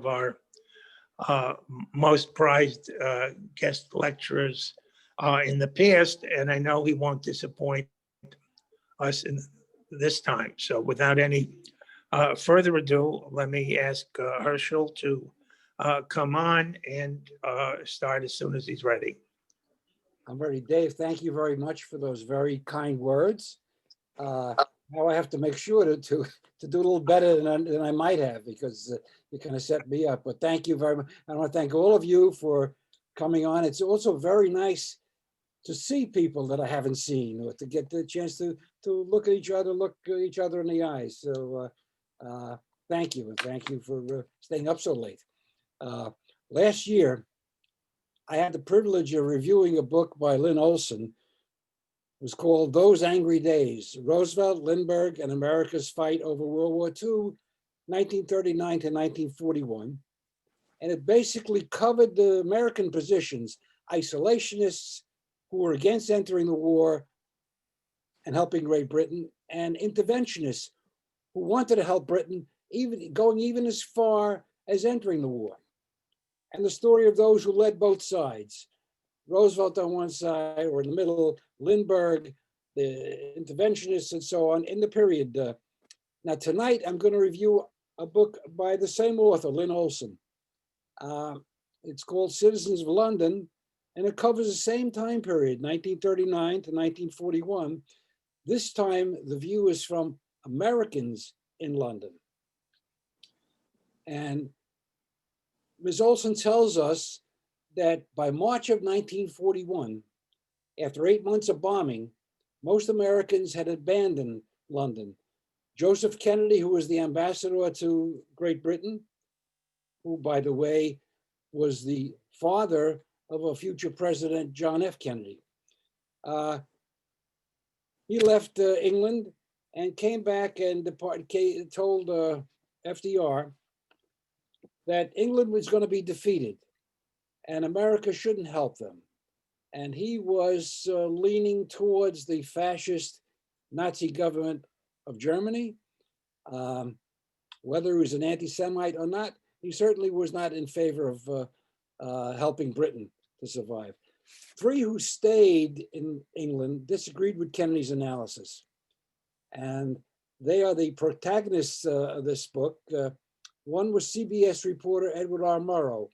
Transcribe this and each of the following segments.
our uh, most prized guest lecturers in the past, and I know he won't disappoint us in this time. So without any further ado, let me ask Herschel to come on and start as soon as he's ready. I'm ready. Dave, thank you very much for those very kind words. Now I have to make sure to do a little better than I might have, because you kind of set me up. But thank you very much. I want to thank all of you for coming on. It's also very nice to see people that I haven't seen, or to get the chance to look at each other, in the eyes. So thank you, and thank you for staying up so late. Last year, I had the privilege of reviewing a book by Lynn Olsen. It was called Those Angry Days, Roosevelt, Lindbergh, and America's Fight Over World War II, 1939 to 1941. And it basically covered the American positions, isolationists who were against entering the war and helping Great Britain, and interventionists who wanted to help Britain, going as far as entering the war. And the story of those who led both sides, Roosevelt on one side, or in the middle, Lindbergh, the interventionists, and so on in the period. Now tonight, I'm going to review a book by the same author, Lynn Olsen. It's called Citizens of London, and it covers the same time period, 1939 to 1941. This time, the view is from Americans in London. And Ms. Olsen tells us that by March of 1941, after 8 months of bombing, most Americans had abandoned London. Joseph Kennedy, who was the ambassador to Great Britain, who, by the way, was the father of a future president, John F. Kennedy. He left England and came back and told FDR that England was going to be defeated and America shouldn't help them. And he was leaning towards the fascist Nazi government of Germany. Whether he was an anti-Semite or not, he certainly was not in favor of helping Britain to survive. Three who stayed in England disagreed with Kennedy's analysis. And they are the protagonists of this book. One was CBS reporter Edward R. Murrow,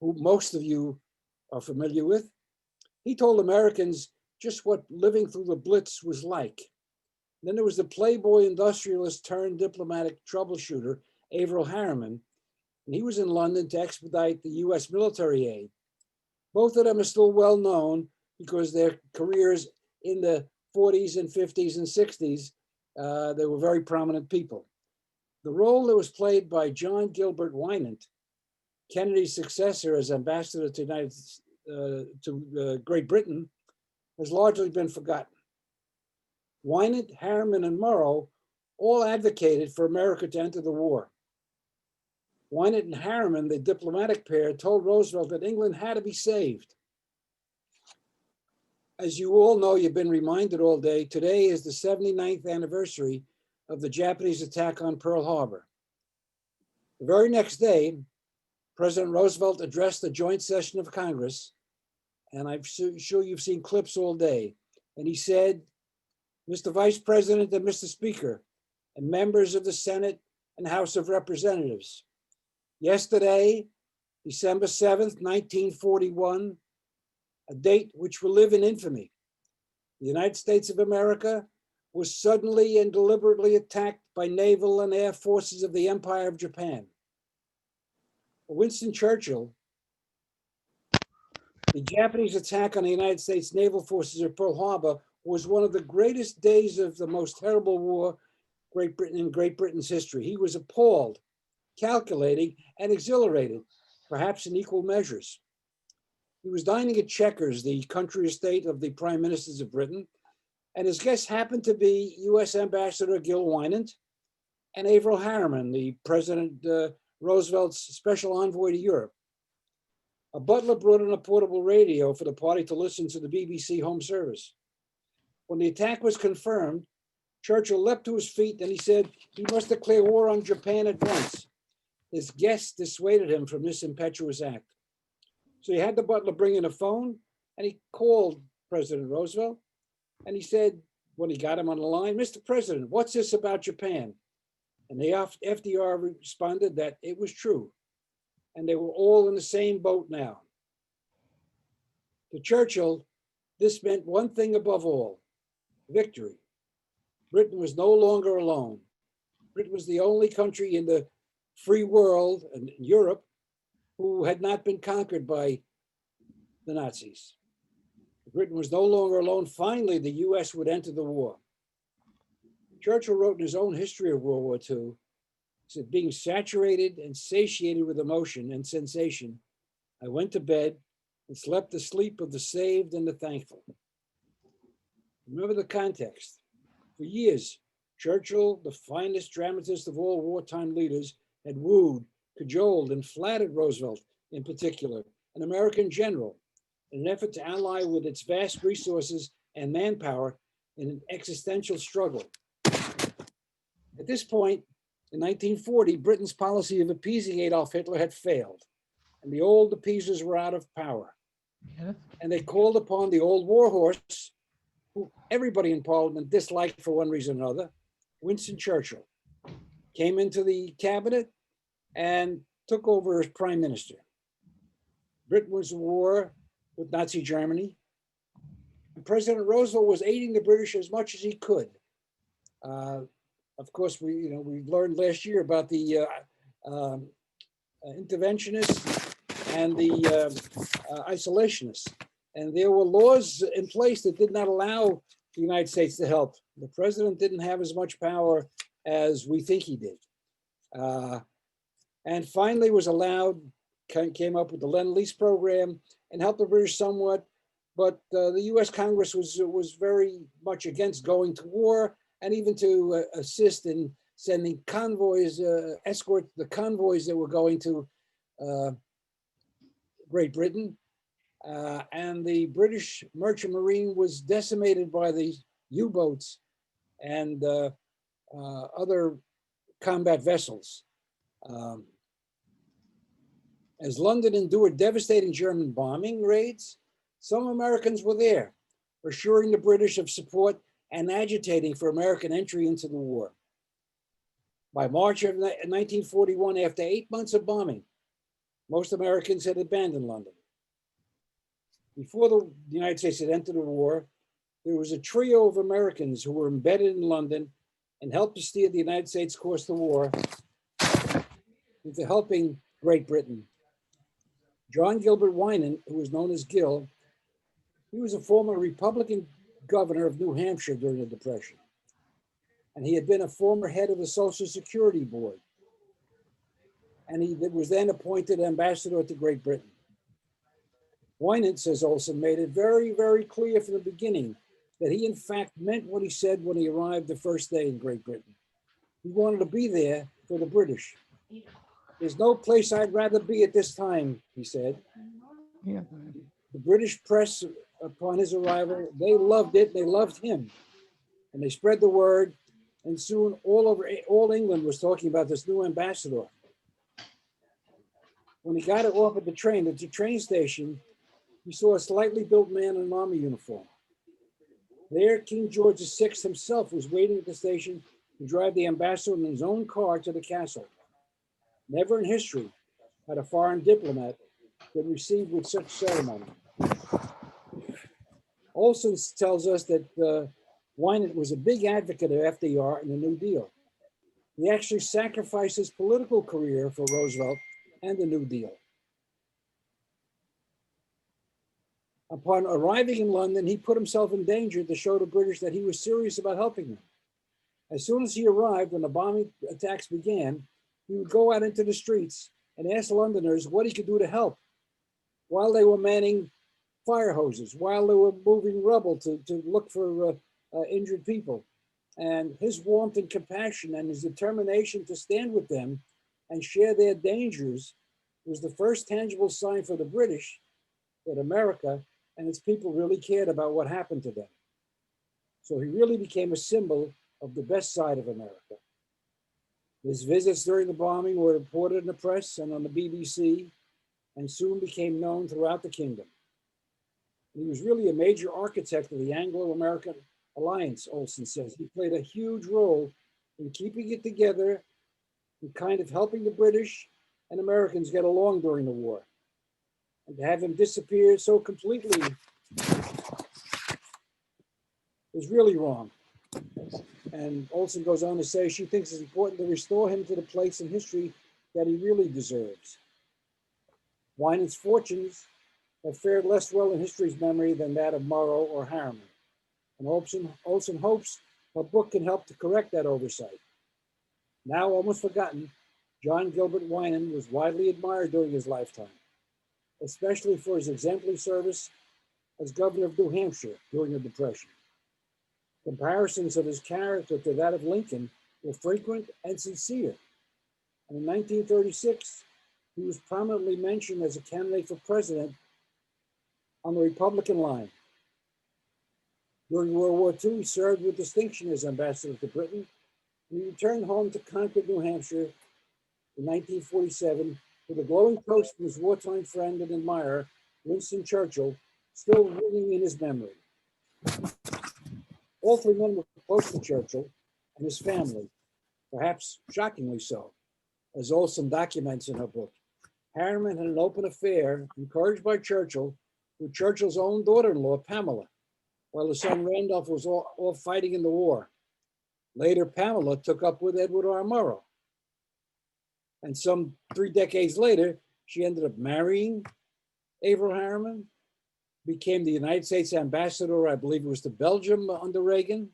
who most of you are familiar with. He told Americans just what living through the Blitz was like. Then there was the playboy industrialist turned diplomatic troubleshooter, Averell Harriman, and he was in London to expedite the US military aid. Both of them are still well known because their careers in the 40s and 50s and 60s, they were very prominent people. The role that was played by John Gilbert Winant, Kennedy's successor as ambassador to Great Britain, has largely been forgotten. Winant, Harriman, and Murrow all advocated for America to enter the war. Winant and Harriman, the diplomatic pair, told Roosevelt that England had to be saved. As you all know, you've been reminded all day, today is the 79th anniversary of the Japanese attack on Pearl Harbor. The very next day, President Roosevelt addressed the joint session of Congress, and I'm sure you've seen clips all day. And he said, "Mr. Vice President and Mr. Speaker, and members of the Senate and House of Representatives, yesterday, December 7th, 1941, a date which will live in infamy, the United States of America was suddenly and deliberately attacked by naval and air forces of the Empire of Japan." Winston Churchill, the Japanese attack on the United States naval forces at Pearl Harbor was one of the greatest days of the most terrible war in Great Britain's history. He was appalled, calculating, and exhilarated, perhaps in equal measures. He was dining at Chequers, the country estate of the prime ministers of Britain, and his guests happened to be US Ambassador Gil Winant and Averell Harriman, the President Roosevelt's special envoy to Europe. A butler brought in a portable radio for the party to listen to the BBC home service. When the attack was confirmed, Churchill leapt to his feet and he said he must declare war on Japan at once. his guests dissuaded him from this impetuous act. So he had the butler bring in a phone, and he called President Roosevelt, and he said, when he got him on the line, "Mr. President, what's this about Japan?" And the FDR responded that it was true, and they were all in the same boat now. To Churchill, this meant one thing above all: victory. Britain was no longer alone. Britain was the only country in the free world and Europe who had not been conquered by the Nazis. Britain was no longer alone. Finally, the US would enter the war. Churchill wrote in his own history of World War II, he said, "Being saturated and satiated with emotion and sensation, I went to bed and slept the sleep of the saved and the thankful." Remember the context. For years, Churchill, the finest dramatist of all wartime leaders, had wooed, cajoled, and flattered Roosevelt, in particular, an American general, in an effort to ally with its vast resources and manpower in an existential struggle. At this point, in 1940, Britain's policy of appeasing Adolf Hitler had failed, and the old appeasers were out of power. Yes. And they called upon the old warhorse, who everybody in Parliament disliked for one reason or another, Winston Churchill, came into the cabinet and took over as prime minister. Britain was at war with Nazi Germany. And President Roosevelt was aiding the British as much as he could. Of course, we learned last year about the interventionists and the isolationists. And there were laws in place that did not allow the United States to help. The president didn't have as much power as we think he did. And finally was allowed, came up with the Lend-Lease program and helped the British somewhat. But the US Congress was very much against going to war and even to assist in sending convoys, escort the convoys that were going to Great Britain. And the British merchant marine was decimated by the U-boats and other combat vessels. As London endured devastating German bombing raids, some Americans were there, assuring the British of support and agitating for American entry into the war. By March of 1941, after 8 months of bombing, most Americans had abandoned London. Before the United States had entered the war, there was a trio of Americans who were embedded in London and helped to steer the United States course to war into helping Great Britain. John Gilbert Winan, who was known as Gil, he was a former Republican governor of New Hampshire during the Depression. And he had been a former head of the Social Security Board. And he was then appointed ambassador to Great Britain. Winan, says Olsen, made it very, very clear from the beginning that he in fact meant what he said when he arrived the first day in Great Britain. He wanted to be there for the British. "There's no place I'd rather be at this time," he said. Yeah. The British press, upon his arrival, they loved it, they loved him. And they spread the word, and soon all England was talking about this new ambassador. When he got off at the train station, he saw a slightly built man in an army uniform. There, King George VI himself was waiting at the station to drive the ambassador in his own car to the castle. Never in history had a foreign diplomat been received with such ceremony. Olsen tells us that Winan was a big advocate of FDR and the New Deal. He actually sacrificed his political career for Roosevelt and the New Deal. Upon arriving in London, he put himself in danger to show the British that he was serious about helping them. As soon as he arrived, when the bombing attacks began, he would go out into the streets and ask Londoners what he could do to help, while they were manning fire hoses, while they were moving rubble to look for injured people. And his warmth and compassion and his determination to stand with them and share their dangers was the first tangible sign for the British that America and its people really cared about what happened to them. So he really became a symbol of the best side of America. His visits during the bombing were reported in the press and on the BBC, and soon became known throughout the kingdom. He was really a major architect of the Anglo-American alliance, Olsen says. He played a huge role in keeping it together and kind of helping the British and Americans get along during the war. And to have him disappear so completely is really wrong. And Olsen goes on to say she thinks it's important to restore him to the place in history that he really deserves. Winant's fortunes have fared less well in history's memory than that of Morrow or Harriman. And Olsen hopes her book can help to correct that oversight. Now almost forgotten, John Gilbert Winant was widely admired during his lifetime, especially for his exemplary service as governor of New Hampshire during the Depression. Comparisons of his character to that of Lincoln were frequent and sincere. And in 1936, he was prominently mentioned as a candidate for president on the Republican line. During World War II, he served with distinction as ambassador to Britain, and he returned home to Concord, New Hampshire in 1947 with a glowing toast from his wartime friend and admirer, Winston Churchill, still ringing in his memory. All three men were close to Churchill and his family, perhaps shockingly so, as Olsen documents in her book. Harriman had an open affair, encouraged by Churchill, with Churchill's own daughter-in-law, Pamela, while his son Randolph was all fighting in the war. Later, Pamela took up with Edward R. Murrow. And some 3 decades later, she ended up marrying Averell Harriman, became the United States ambassador, I believe it was to Belgium under Reagan.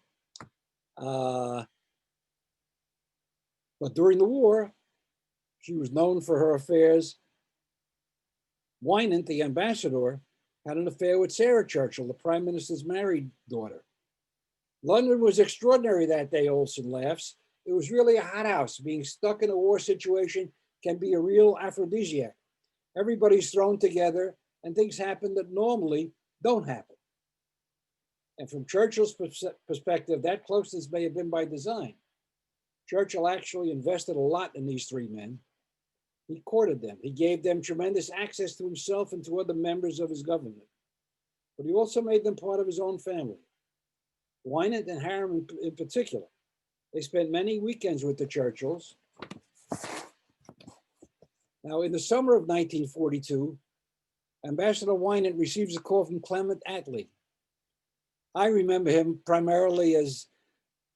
But during the war, she was known for her affairs. Winant, the ambassador, had an affair with Sarah Churchill, the prime minister's married daughter. London was extraordinary that day, Olsen laughs. It was really a hothouse. Being stuck in a war situation can be a real aphrodisiac. Everybody's thrown together and things happen that normally don't happen. And from Churchill's perspective, that closeness may have been by design. Churchill actually invested a lot in these three men. He courted them. He gave them tremendous access to himself and to other members of his government. But he also made them part of his own family. Winant and Harriman in particular. They spent many weekends with the Churchills. Now, in the summer of 1942, Ambassador Winant receives a call from Clement Attlee. I remember him primarily as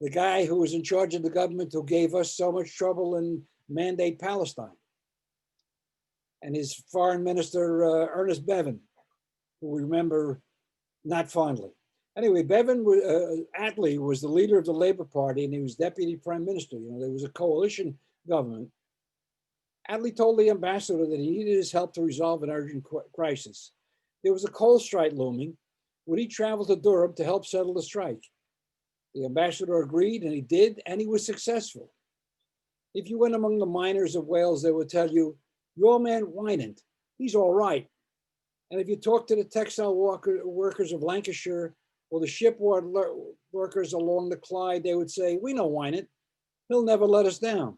the guy who was in charge of the government who gave us so much trouble in Mandate Palestine. And his foreign minister, Ernest Bevin, who we remember not fondly. Anyway, Attlee was the leader of the Labor Party and he was deputy prime minister. You know, there was a coalition government. Attlee told the ambassador that he needed his help to resolve an urgent crisis. There was a coal strike looming. Would he travel to Durham to help settle the strike? The ambassador agreed, and he did, and he was successful. If you went among the miners of Wales, they would tell you, your man Winant, he's all right. And if you talk to the textile workers of Lancashire or the shipyard workers along the Clyde, they would say, we know Winant, he'll never let us down.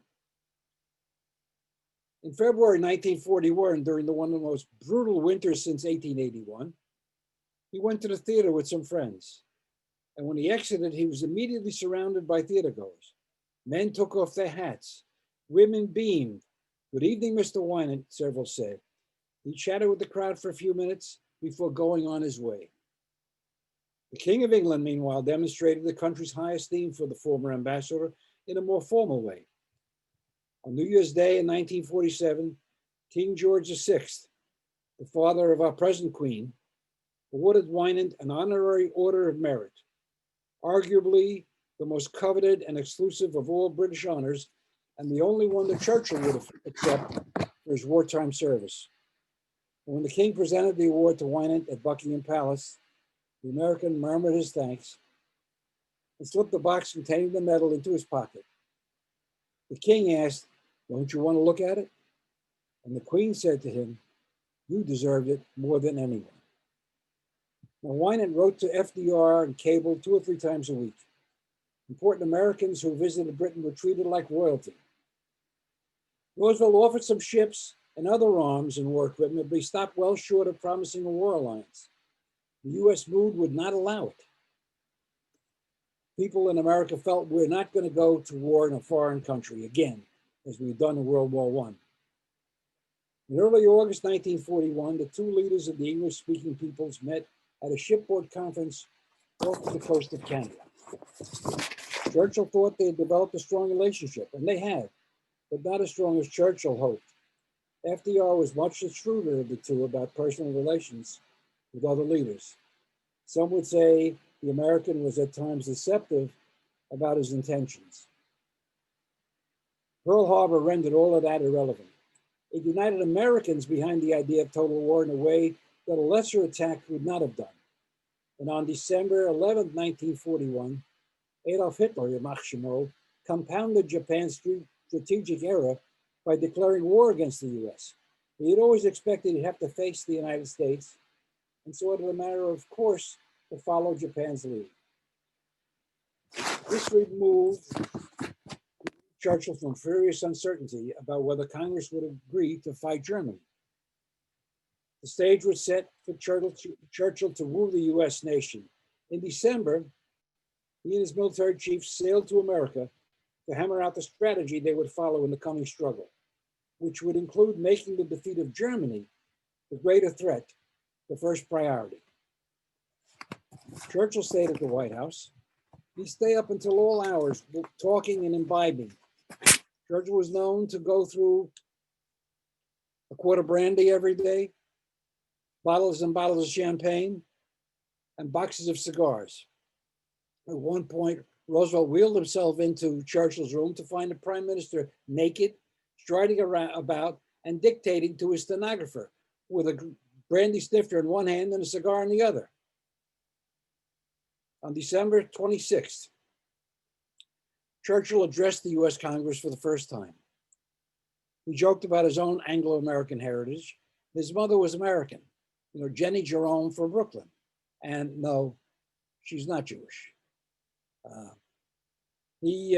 In February 1941, during one of the most brutal winters since 1881, he went to the theater with some friends. And when he exited, he was immediately surrounded by theatergoers. Men took off their hats. Women beamed. Good evening, Mr. Winant, several said. He chatted with the crowd for a few minutes before going on his way. The King of England, meanwhile, demonstrated the country's high esteem for the former ambassador in a more formal way. On New Year's Day in 1947, King George VI, the father of our present queen, awarded Winant an honorary Order of Merit, arguably the most coveted and exclusive of all British honors, and the only one that Churchill would have accepted for his wartime service. And when the king presented the award to Winant at Buckingham Palace, the American murmured his thanks and slipped the box containing the medal into his pocket. The king asked, don't you want to look at it? And the queen said to him, you deserved it more than anyone. Now, Winant wrote to FDR and cable 2 or 3 times a week. Important Americans who visited Britain were treated like royalty. Roosevelt offered some ships and other arms and war equipment, but he stopped well short of promising a war alliance. The US mood would not allow it. People in America felt we're not going to go to war in a foreign country again, as we've done in World War I. In early August 1941, the two leaders of the English-speaking peoples met at a shipboard conference off the coast of Canada. Churchill thought they had developed a strong relationship, and they had, but not as strong as Churchill hoped. FDR was much the shrewder of the two about personal relations with other leaders. Some would say the American was at times deceptive about his intentions. Pearl Harbor rendered all of that irrelevant. It united Americans behind the idea of total war in a way that a lesser attack would not have done. And on December 11, 1941, Adolf Hitler, Yamach Shemo, compounded Japan's strategic error by declaring war against the US. He had always expected he'd have to face the United States, and so it was a matter of course to follow Japan's lead. This removed Churchill from furious uncertainty about whether Congress would agree to fight Germany. The stage was set for Churchill to woo the US nation. In December, he and his military chiefs sailed to America to hammer out the strategy they would follow in the coming struggle, which would include making the defeat of Germany the greater threat the first priority. Churchill stayed at the White House. He'd stay up until all hours, talking and imbibing. Churchill was known to go through a quart of brandy every day, bottles and bottles of champagne, and boxes of cigars. At one point, Roosevelt wheeled himself into Churchill's room to find the prime minister naked, striding about and dictating to his stenographer with a brandy snifter in one hand and a cigar in the other. On December 26th, Churchill addressed the US Congress for the first time. He joked about his own Anglo-American heritage. His mother was American, Jenny Jerome from Brooklyn. And no, she's not Jewish. He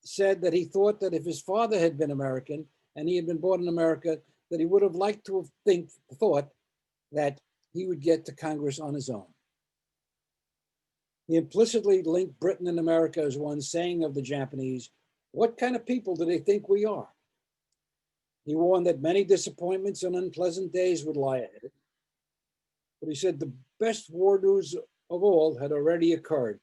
said that he thought that if his father had been American and he had been born in America, that he would have liked to have thought that he would get to Congress on his own. He implicitly linked Britain and America as one saying of the Japanese, "What kind of people do they think we are?" He warned that many disappointments and unpleasant days would lie ahead. But he said the best war news of all had already occurred.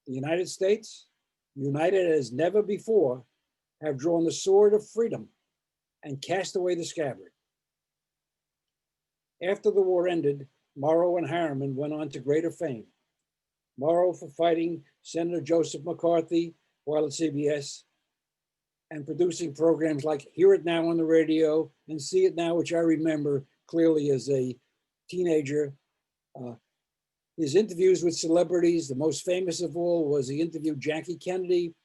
The United States, united as never before, have drawn the sword of freedom and cast away the scabbard. After the war ended, Morrow and Harriman went on to greater fame. Morrow for fighting Senator Joseph McCarthy while at CBS and producing programs like Hear It Now on the radio and See It Now, which I remember clearly as a teenager. His interviews with celebrities, the most famous of all was he interviewed Jackie Kennedy,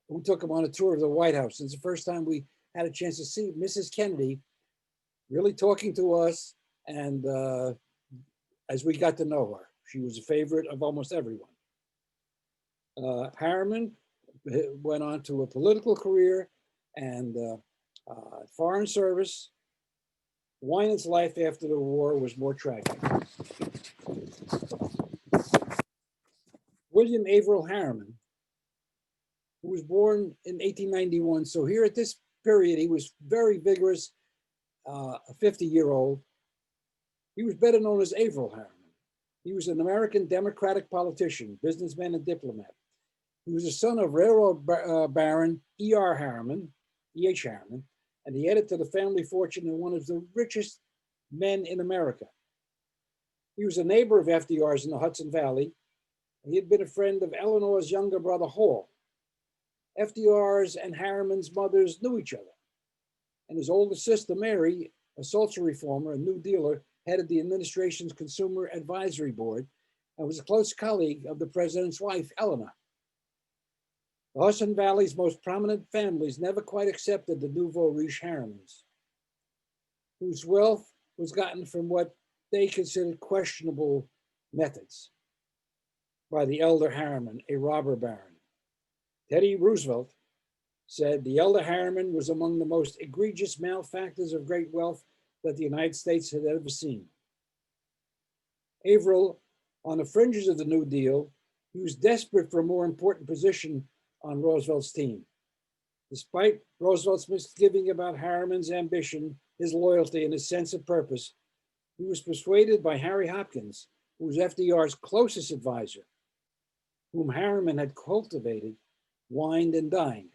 who took him on a tour of the White House. It's the first time we had a chance to see Mrs. Kennedy really talking to us, and as we got to know her, she was a favorite of almost everyone. Harriman went on to a political career and foreign service. Winans' life after the war was more tragic. William Averill Harriman, who was born in 1891. So here at this period, he was very vigorous, a 50-year-old. He was better known as Averill Harriman. He was an American Democratic politician, businessman, and diplomat. He was the son of railroad baron E.R. Harriman, E.H. Harriman, and he added to the family fortune and one of the richest men in America. He was a neighbor of FDR's in the Hudson Valley. He had been a friend of Eleanor's younger brother, Hall. FDR's and Harriman's mothers knew each other. And his older sister, Mary, a social reformer, a New Dealer, headed the administration's Consumer Advisory Board and was a close colleague of the president's wife, Eleanor. The Hudson Valley's most prominent families never quite accepted the nouveau riche Harrimans, whose wealth was gotten from what they considered questionable methods by the elder Harriman, a robber baron. Teddy Roosevelt said the elder Harriman was among the most egregious malefactors of great wealth that the United States had ever seen. Averill, on the fringes of the New Deal, he was desperate for a more important position on Roosevelt's team. Despite Roosevelt's misgiving about Harriman's ambition, his loyalty, and his sense of purpose, he was persuaded by Harry Hopkins, who was FDR's closest advisor, whom Harriman had cultivated, wined, and dined.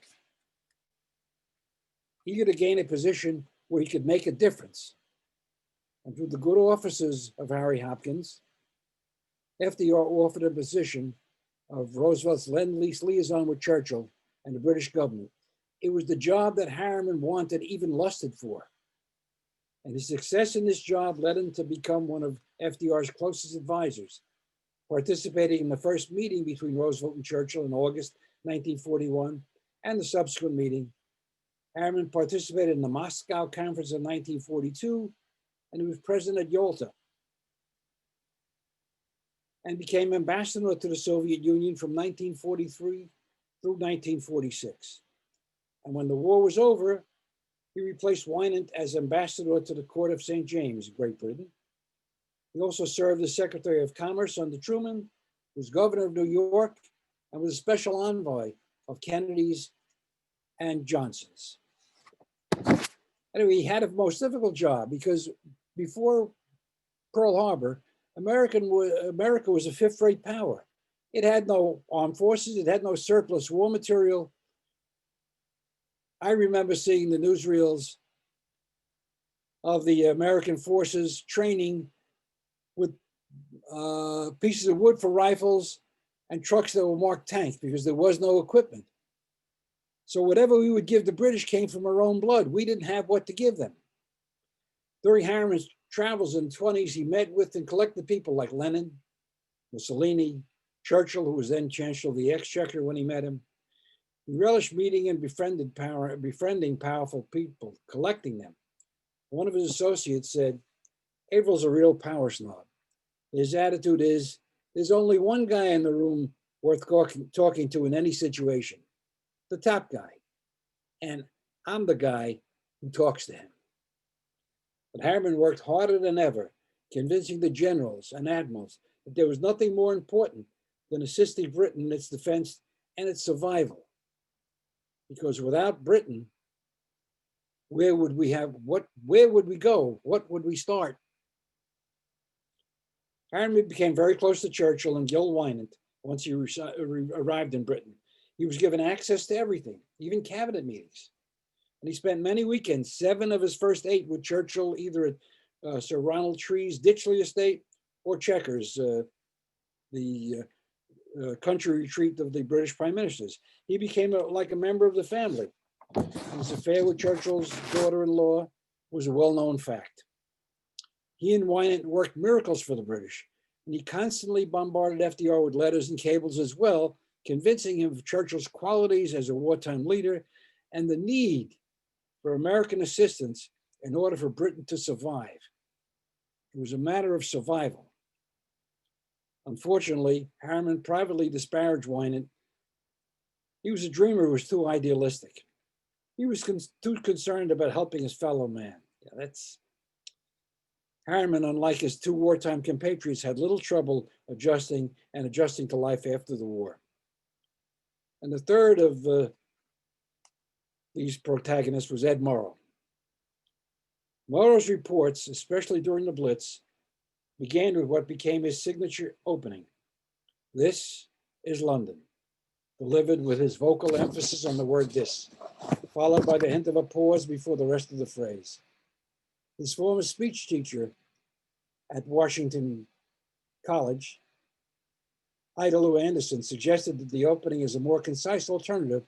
Eager to gain a position where he could make a difference, and through the good offices of Harry Hopkins, FDR offered a position of Roosevelt's Lend-Lease liaison with Churchill and the British government. It was the job that Harriman wanted, even lusted for. And his success in this job led him to become one of FDR's closest advisors, participating in the first meeting between Roosevelt and Churchill in August 1941 and the subsequent meeting. Harriman participated in the Moscow Conference in 1942, and he was present at Yalta, and became ambassador to the Soviet Union from 1943 through 1946. And when the war was over, he replaced Winant as ambassador to the Court of St. James, Great Britain. He also served as Secretary of Commerce under Truman, was governor of New York, and was a special envoy of Kennedy's and Johnson's. Anyway, he had a most difficult job because before Pearl Harbor, America was a fifth-rate power. It had no armed forces. It had no surplus war material. I remember seeing the newsreels of the American forces training with pieces of wood for rifles and trucks that were marked tanks because there was no equipment. So whatever we would give the British came from our own blood. We didn't have what to give them. During Harriman's travels in the 20s, he met with and collected people like Lenin, Mussolini, Churchill, who was then Chancellor of the Exchequer when he met him. He relished meeting and befriending powerful people, collecting them. One of his associates said, Averill's a real power snob. His attitude is, there's only one guy in the room worth talking to in any situation, the top guy. And I'm the guy who talks to him. But Harriman worked harder than ever, convincing the generals and admirals that there was nothing more important than assisting Britain in its defense and its survival. Because without Britain, where would we go? What would we start? Harriman became very close to Churchill and Gil Winant once he arrived in Britain. He was given access to everything, even cabinet meetings. And he spent many weekends, 7 of his first 8 with Churchill, either at Sir Ronald Tree's Ditchley estate or Chequers, the country retreat of the British prime ministers. He became like a member of the family. His affair with Churchill's daughter-in-law was a well-known fact. He and Winant worked miracles for the British, and he constantly bombarded FDR with letters and cables as well, convincing him of Churchill's qualities as a wartime leader and the need for American assistance in order for Britain to survive. It was a matter of survival. Unfortunately, Harriman privately disparaged Winant. He was a dreamer who was too idealistic. He was too concerned about helping his fellow man. Yeah, Harriman, unlike his 2 wartime compatriots, had little trouble adjusting to life after the war. And the third of these protagonists was Ed Murrow. Murrow's reports, especially during the Blitz, began with what became his signature opening. This is London, delivered with his vocal emphasis on the word this, followed by the hint of a pause before the rest of the phrase. His former speech teacher at Washington College, Ida Lou Anderson, suggested that the opening is a more concise alternative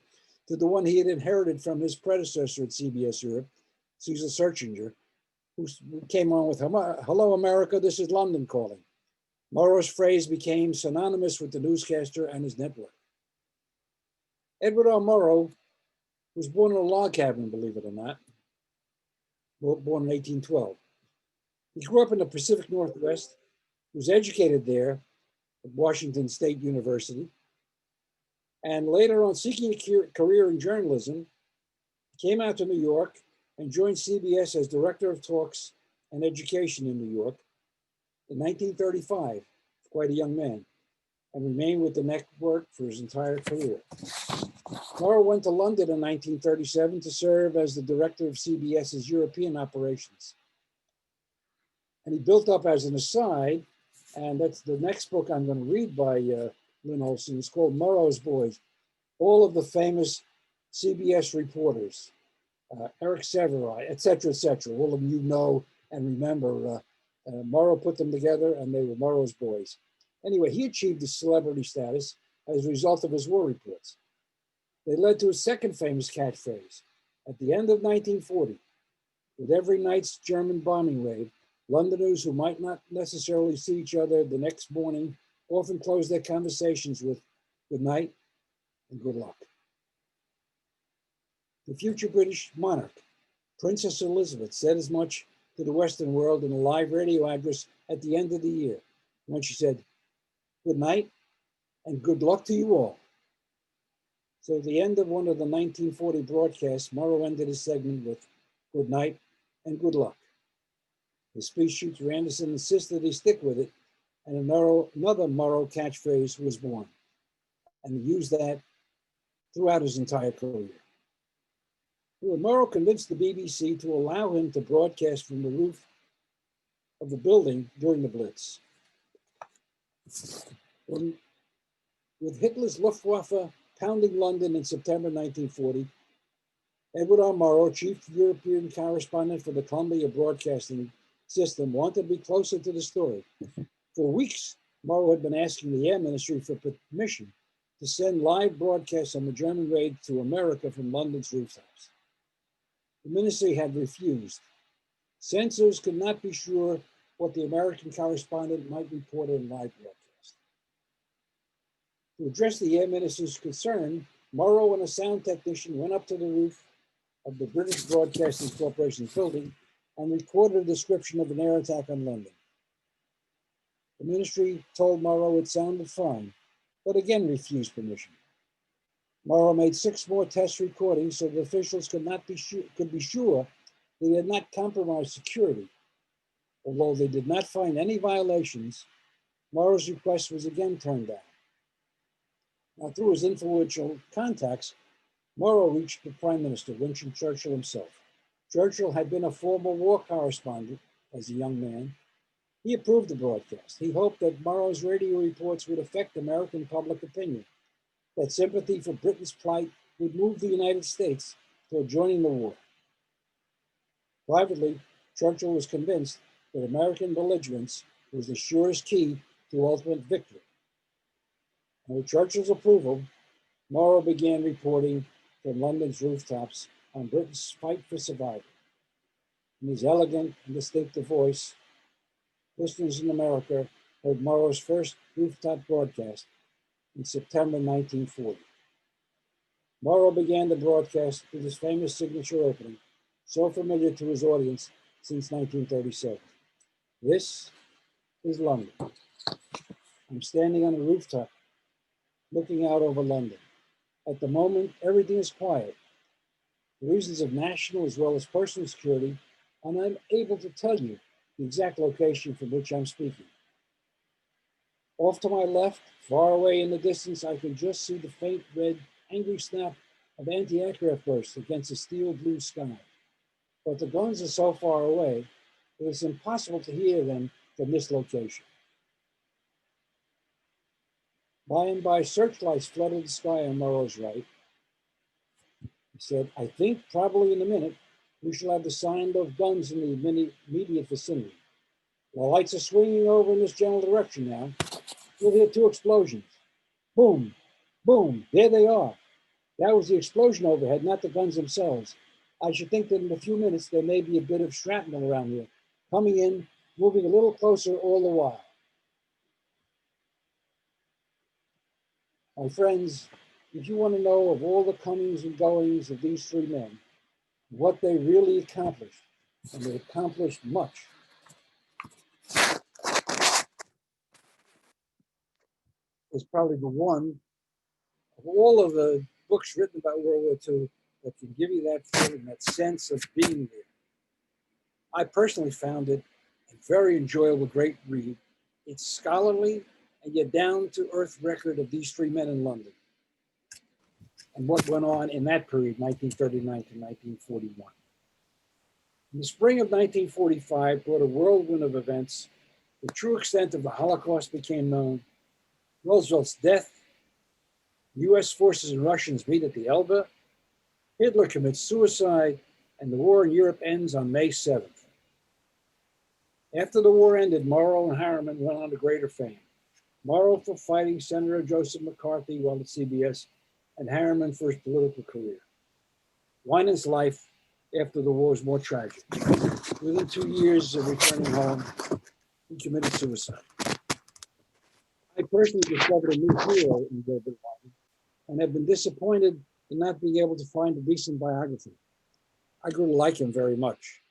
to the one he had inherited from his predecessor at CBS Europe, Cecil Searchinger, who came on with, "Hello, America, this is London calling." Murrow's phrase became synonymous with the newscaster and his network. Edward R. Murrow was born in a log cabin, believe it or not, born in 1812. He grew up in the Pacific Northwest, was educated there at Washington State University, and later on, seeking a career in journalism, Came out to New York and joined CBS as Director of Talks and Education in New York in 1935, quite a young man, and remained with the network for his entire career. Morrow went to London in 1937 to serve as the director of CBS's European operations. And he built up as an aside, and that's the next book I'm going to read by Lynn Olsen. It's called Morrow's Boys. All of the famous CBS reporters, Eric Severai, et cetera, all of them you know and remember. Morrow put them together and they were Morrow's Boys. Anyway, he achieved his celebrity status as a result of his war reports. They led to a second famous catchphrase. At the end of 1940, with every night's German bombing raid, Londoners who might not necessarily see each other the next morning often closed their conversations with good night and good luck. The future British monarch, Princess Elizabeth, said as much to the Western world in a live radio address at the end of the year, when she said, "Good night and good luck to you all." So at the end of one of the 1940 broadcasts, Morrow ended his segment with "Good night and good luck." His speech shooter Anderson insisted he stick with it, and another Morrow catchphrase was born, and he used that throughout his entire career. Morrow convinced the BBC to allow him to broadcast from the roof of the building during the Blitz. With Hitler's Luftwaffe pounding London in September 1940, Edward R. Morrow, chief European correspondent for the Columbia Broadcasting System, wanted to be closer to the story. For weeks, Morrow had been asking the Air Ministry for permission to send live broadcasts on the German raid to America from London's rooftops. The ministry had refused. Censors could not be sure what the American correspondent might report in live broadcast. To address the Air Minister's concern, Morrow and a sound technician went up to the roof of the British Broadcasting Corporation building and recorded a description of an air attack on London. The ministry told Morrow it sounded fine, but again refused permission. Morrow made 6 more test recordings so the officials could be sure they had not compromised security. Although they did not find any violations, Morrow's request was again turned down. Now, through his influential contacts, Morrow reached the Prime Minister, Winston Churchill himself. Churchill had been a former war correspondent as a young man. He approved the broadcast. He hoped that Morrow's radio reports would affect American public opinion, that sympathy for Britain's plight would move the United States toward joining the war. Privately, Churchill was convinced that American belligerence was the surest key to ultimate victory. And with Churchill's approval, Morrow began reporting from London's rooftops on Britain's fight for survival. In his elegant and distinctive voice, listeners in America heard Morrow's first rooftop broadcast in September 1940. Morrow began the broadcast with his famous signature opening, so familiar to his audience since 1937. This is London. I'm standing on a rooftop, looking out over London. At the moment, everything is quiet. For reasons of national as well as personal security, I'm unable to tell you the exact location from which I'm speaking. Off to my left, far away in the distance, I can just see the faint red, angry snap of anti-aircraft bursts against the steel blue sky. But the guns are so far away, it is impossible to hear them from this location. By and by, searchlights flooded the sky on Morrow's right. He said, "I think probably in a minute, we shall have the sound of guns in the immediate vicinity. The lights are swinging over in this general direction now. You'll hear 2 explosions. Boom, boom, there they are. That was the explosion overhead, not the guns themselves. I should think that in a few minutes there may be a bit of shrapnel around here, coming in, moving a little closer all the while." My friends, if you want to know of all the comings and goings of these 3 men, what they really accomplished, and they accomplished much, is probably the one of all of the books written about World War II that can give you that feeling, that sense of being there. I personally found it a very enjoyable, great read. It's scholarly and yet down to earth record of these three men in London and what went on in that period, 1939 to 1941. In the spring of 1945 brought a whirlwind of events. The true extent of the Holocaust became known. Roosevelt's death, US forces and Russians meet at the Elbe, Hitler commits suicide, and the war in Europe ends on May 7th. After the war ended, Morrow and Harriman went on to greater fame. Morrow for fighting Senator Joseph McCarthy while at CBS, and Harriman for his political career. Winans' life after the war was more tragic. Within 2 years of returning home, he committed suicide. I personally discovered a new hero in Gilbert Winan and have been disappointed in not being able to find a decent biography. I grew to like him very much.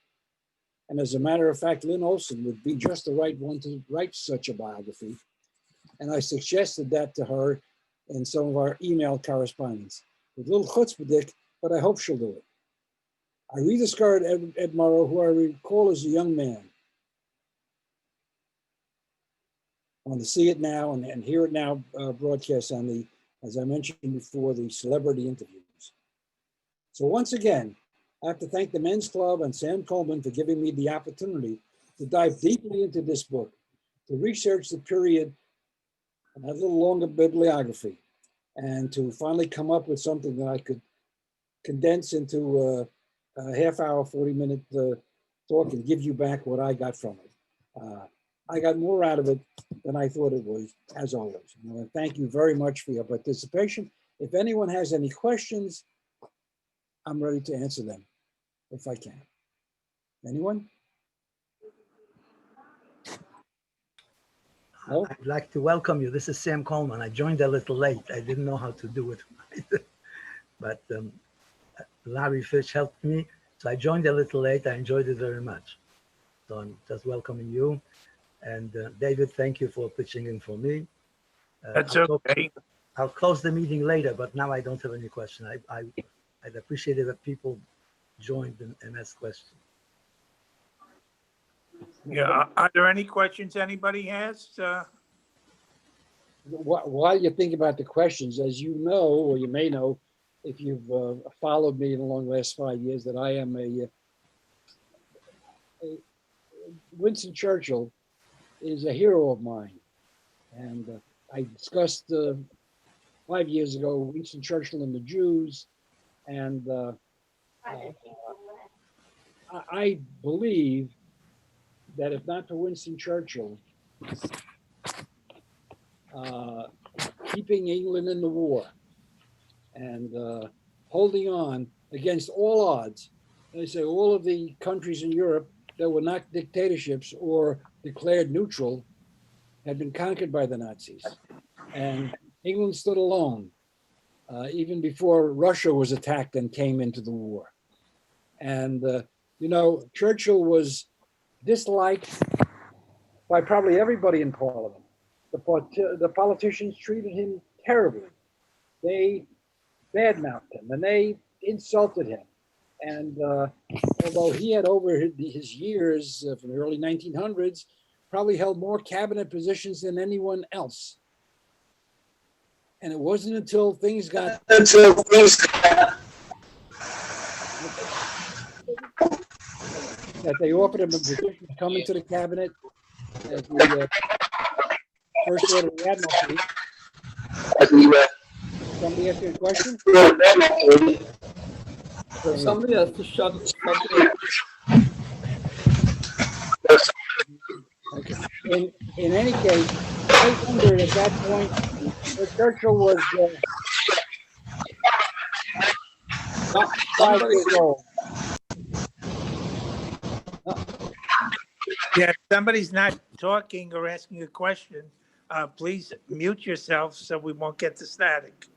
And as a matter of fact, Lynn Olsen would be just the right one to write such a biography. And I suggested that to her in some of our email correspondence. With a little chutzpah, but I hope she'll do it. I rediscovered Ed Morrow, who I recall as a young man. I want to see it now and hear it now broadcast on the, as I mentioned before, the celebrity interviews. So once again, I have to thank the Men's Club and Sam Coleman for giving me the opportunity to dive deeply into this book, to research the period and have a little longer bibliography, and to finally come up with something that I could condense into a half hour, 40-minute talk and give you back what I got from it. I got more out of it than I thought it was, as always. I want to thank you very much for your participation. If anyone has any questions, I'm ready to answer them if I can. Anyone? No? I'd like to welcome you. This is Sam Coleman. I joined a little late. I didn't know how to do it. But Larry Fish helped me. So I joined a little late. I enjoyed it very much. So I'm just welcoming you. And David, thank you for pitching in for me. That's okay. I'll close the meeting later, but now I don't have any question. I'd appreciate it if people joined and asked questions. Yeah, are there any questions anybody has? While you think about the questions, as you know, or you may know, if you've followed me along the last 5 years, that I am a Winston Churchill is a hero of mine. And I discussed 5 years ago, Winston Churchill and the Jews. And I believe that if not for Winston Churchill, keeping England in the war and holding on against all odds, they say all of the countries in Europe that were not dictatorships or declared neutral had been conquered by the Nazis. And England stood alone, even before Russia was attacked and came into the war. And, you know, Churchill was disliked by probably everybody in Parliament. The politicians treated him terribly. They badmouthed him and they insulted him. And although he had over his years from the early 1900s, probably held more cabinet positions than anyone else. And it wasn't until things got that they offered him a position to come into the cabinet as the First Order of the Admiralty. Somebody ask you a question? Somebody has to shut Okay. In any case, I wondered at that point that Herschel was 5 years old. Yeah, if somebody's not talking or asking a question, please mute yourself so we won't get the static.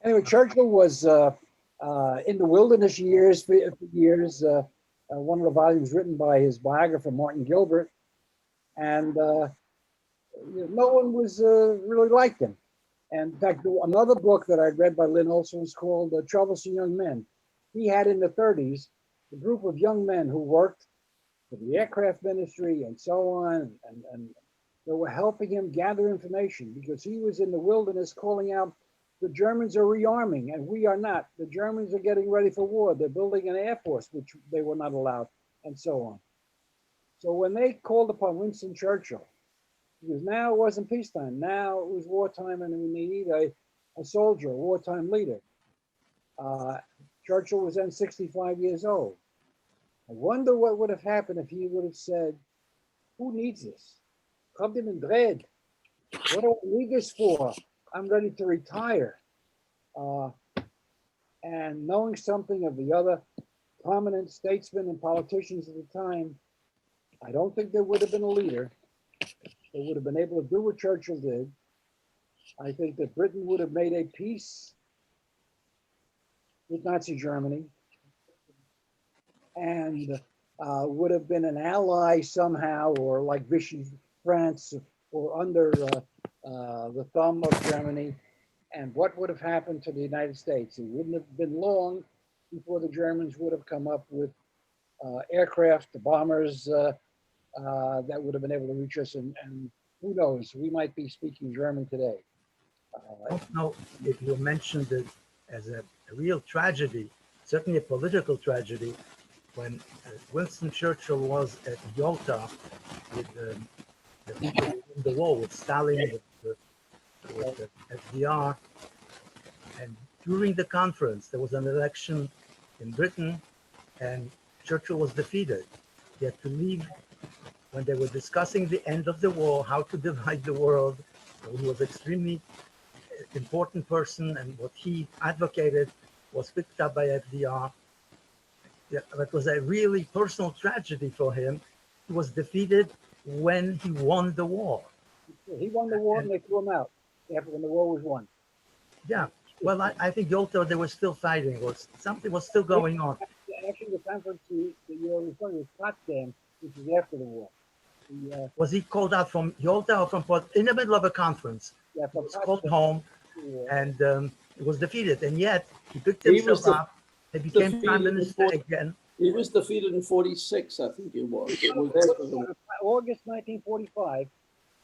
Anyway, Churchill was in the wilderness years for years. One of the volumes written by his biographer, Martin Gilbert. And no one was really liked him. And in fact, another book that I read by Lynn Olsen was called Troublesome Young Men. He had in the 30s a group of young men who worked for the aircraft ministry and so on, and they were helping him gather information because he was in the wilderness calling out, the Germans are rearming and we are not. The Germans are getting ready for war. They're building an air force, which they were not allowed, and so on. So when they called upon Winston Churchill, because now it wasn't peacetime, now it was wartime, and we need a soldier, a wartime leader. Churchill was then 65 years old. I wonder what would have happened if he would have said, who needs this? Kommt in dread. What do I need this for? I'm ready to retire. And knowing something of the other prominent statesmen and politicians at the time, I don't think there would have been a leader that would have been able to do what Churchill did. I think that Britain would have made a peace with Nazi Germany and would have been an ally somehow, or like Vichy France, or under the thumb of Germany. And what would have happened to the United States? It wouldn't have been long before the Germans would have come up with aircraft, bombers that would have been able to reach us. And who knows, we might be speaking German today. I don't know if you mentioned it as a real tragedy, certainly a political tragedy, when Winston Churchill was at Yalta with the war with Stalin, with FDR, and during the conference there was an election in Britain, and Churchill was defeated. He had to leave when they were discussing the end of the war, how to divide the world. He was extremely important person, and what he advocated was picked up by FDR. Yeah, that was a really personal tragedy for him. He was defeated when he won the war. He won the war and they threw him out after when the war was won. Yeah, well, I think Yalta, they were still fighting, or something was still going on. Actually, the conference that you're referring to was Potsdam, which is after the war. Was he called out from Yalta or from in the middle of a conference? Yeah, He was called home, and he was defeated, and yet he picked He was himself up. He became prime minister again. He was defeated in 46, I think it was. It was after the war. August 1945,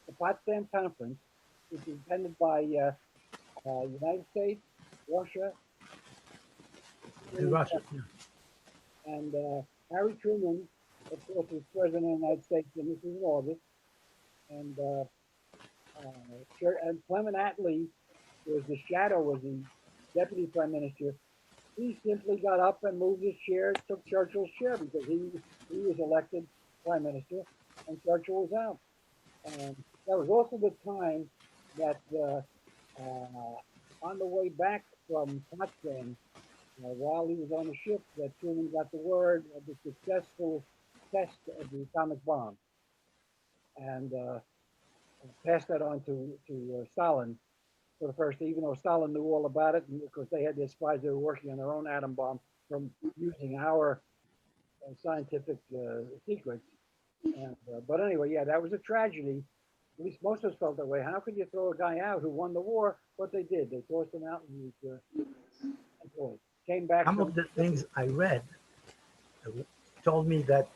the Potsdam Conference, which was attended by United States, Russia, In Russia, yeah. and Harry Truman, of course, was president of the United States, and this was in August. And Clement Attlee was the deputy prime minister. He simply got up and moved his chair, took Churchill's chair, because he was elected prime minister and Churchill was out. And that was also the time that on the way back from Potsdam, while he was on the ship, that Truman got the word of the successful test of the atomic bomb, and passed that on to Stalin for the first, even though Stalin knew all about it, and because they had their spies that were working on their own atom bomb from using our scientific secrets. And, but anyway, yeah, that was a tragedy. At least most of us felt that way. How could you throw a guy out who won the war? But they did. They tossed him out, and he came back. Some of the things I read told me that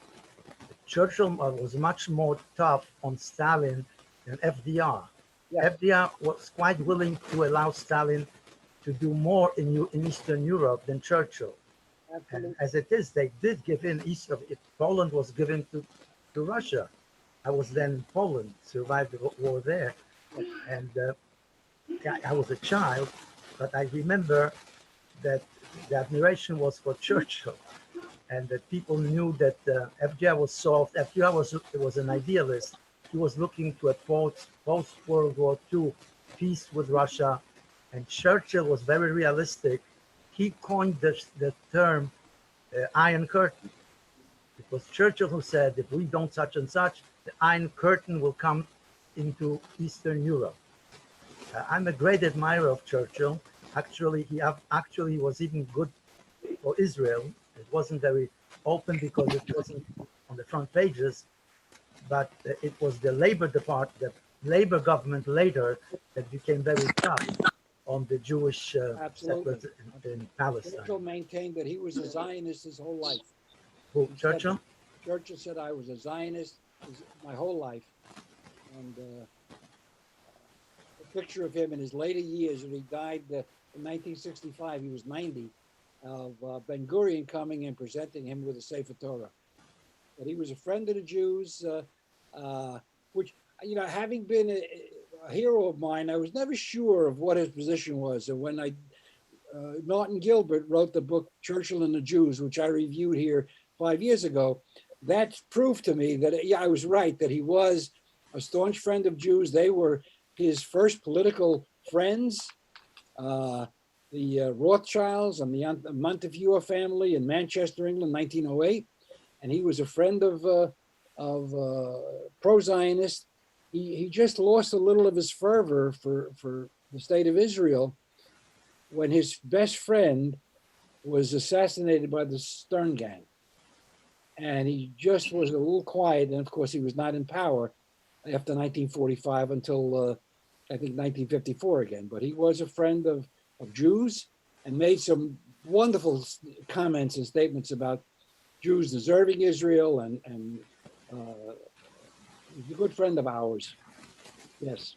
Churchill was much more tough on Stalin than FDR. Yes. FDR was quite willing to allow Stalin to do more in Eastern Europe than Churchill. Absolutely. And as it is, they did give in east of it. Poland was given to Russia. I was then in Poland, survived the war there. And I was a child, but I remember that the admiration was for Churchill, and that people knew that FDR was soft. FDR was an idealist. He was looking to a post-World War II peace with Russia, and Churchill was very realistic. He coined the term Iron Curtain. It was Churchill who said, if we don't such and such, the Iron Curtain will come into Eastern Europe. I'm a great admirer of Churchill. Actually, he was even good for Israel. It wasn't very open because it wasn't on the front pages, but it was the Labor Department, Labor government later that became very tough on the Jewish Absolutely. settlers in Palestine. Churchill maintained that he was a Zionist his whole life. Who, He said Churchill? that- Churchill said, I was a Zionist my whole life. And a picture of him in his later years, when he died in 1965, he was 90, of Ben Gurion coming and presenting him with a Sefer Torah. But he was a friend of the Jews, which, you know, having been a hero of mine, I was never sure of what his position was. And when Norton Gilbert wrote the book Churchill and the Jews, which I reviewed here 5 years ago, that's proof to me that, yeah, I was right, that he was a staunch friend of Jews. They were his first political friends, the Rothschilds and the Montefiore family in Manchester, England, 1908. And he was a friend of pro-Zionist. He just lost a little of his fervor for the state of Israel when his best friend was assassinated by the Stern Gang. And he just was a little quiet. And of course, he was not in power after 1945 until I think 1954 again. But he was a friend of Jews and made some wonderful comments and statements about Jews deserving Israel, and he's a good friend of ours. Yes.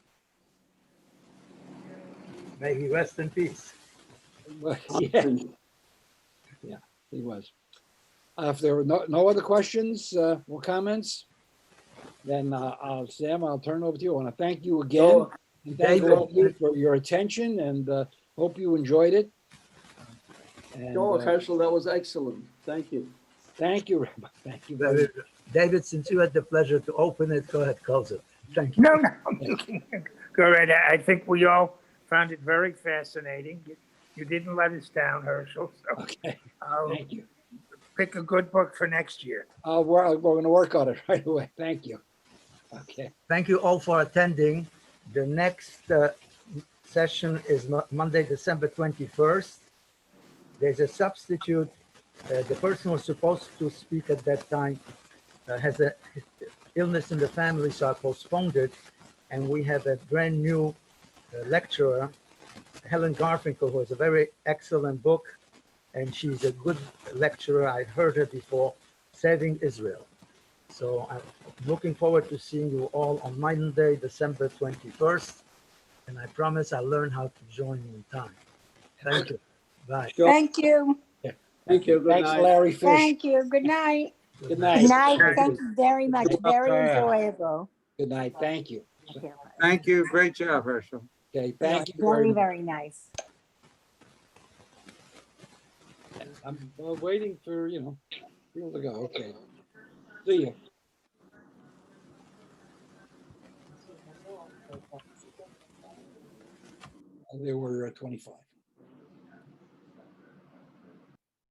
May he rest in peace. But, yeah, he was. If there were no other questions or comments, then Sam, I'll turn it over to you. I want to thank you again. So, And thank all of you for your attention, and hope you enjoyed it. And, Herschel, that was excellent. Thank you. thank you, Rabbi. Thank you very much. David, since you had the pleasure to open it, go ahead, close it. Thank you. No, you can go right ahead. I think we all found it very fascinating. You didn't let us down, Herschel. So Okay, I'll thank you. pick a good book for next year. We're going to work on it right away. Thank you. Okay. Thank you all for attending. The next session is Monday, December 21st. There's a substitute. The person who was supposed to speak at that time has an illness in the family, so I postponed it. And we have a brand new lecturer, Helen Garfinkel, who has a very excellent book. And she's a good lecturer. I've heard her before, Saving Israel. So I'm looking forward to seeing you all on Monday, December 21st. And I promise I'll learn how to join in time. Thank you. Bye. Thank you. Thank you. Good Thanks, night. Larry Fish. Thank you. Good night. Good night. Good night. Thank you very much. Very enjoyable. Good night. Thank you. Thank you. Great job, Herschel. Okay, thank you Very, much. very nice. I'm waiting for, people to go. Okay. See you. There were 25.